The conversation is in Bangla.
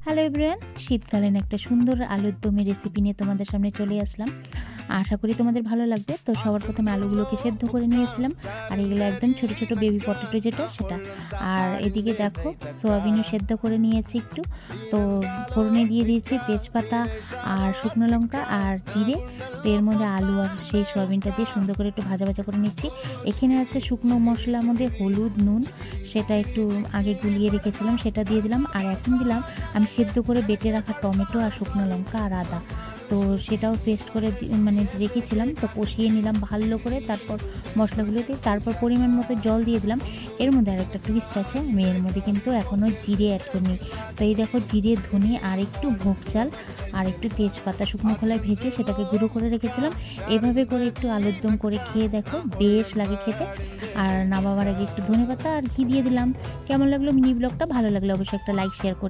হ্যালো এভরিওয়ান, শীতকালীন একটা সুন্দর আলুর দমের রেসিপি নিয়ে তোমাদের সামনে চলে আসলাম। আশা করি তোমাদের ভালো লাগবে। তো সবার প্রথমে আলুগুলোকে সেদ্ধ করে নিয়েছিলাম, আর এগুলো একদম ছোট ছোট বেবি পটেটো যেটা সেটা। আর এদিকে দেখো সোয়াবিনও সেদ্ধ করে নিয়েছি একটু। তো ফোড়নে দিয়ে দিয়েছি তেজপাতা আর শুকনো লঙ্কা আর জিরে। তো এর মধ্যে আলু আর সেই সোয়াবিনটা দিয়ে সুন্দর করে একটু ভাজা ভাজা করে নিচ্ছি। এখানে আছে শুকনো মশলার মধ্যে হলুদ, নুন, সেটা একটু আগে গুলিয়ে রেখেছিলাম, সেটা দিয়ে দিলাম। আর এখন দিলাম আমি সেদ্ধ করে বেটে রাখা টমেটো আর শুকনো লঙ্কা আর আদা। তো সেটাও পেস্ট করে মানে রেখেছিলাম। তো কষিয়ে নিলাম ভালো করে, তারপর মশলাগুলো দিয়ে তারপর পরিমাণ মতো জল দিয়ে দিলাম। এর মধ্যে আরেকটা টুইস্ট আছে, আমি এর মধ্যে কিন্তু এখনও জিরে অ্যাড করিনি। তো এই দেখো জিরে, ধনে আর একটু ভোগ চাল আর একটু তেজপাতা শুকনো খোলায় ভেজে সেটাকে গুঁড়ো করে রেখেছিলাম। এভাবে করে একটু আলুর দম করে খেয়ে দেখো, বেশ লাগে খেতে। আর নামাবার আগে একটু ধনেপাতা আর ঘি দিয়ে দিলাম। কেমন লাগলো মিনি ব্লগটা? ভালো লাগলে অবশ্যই একটা লাইক শেয়ার করতে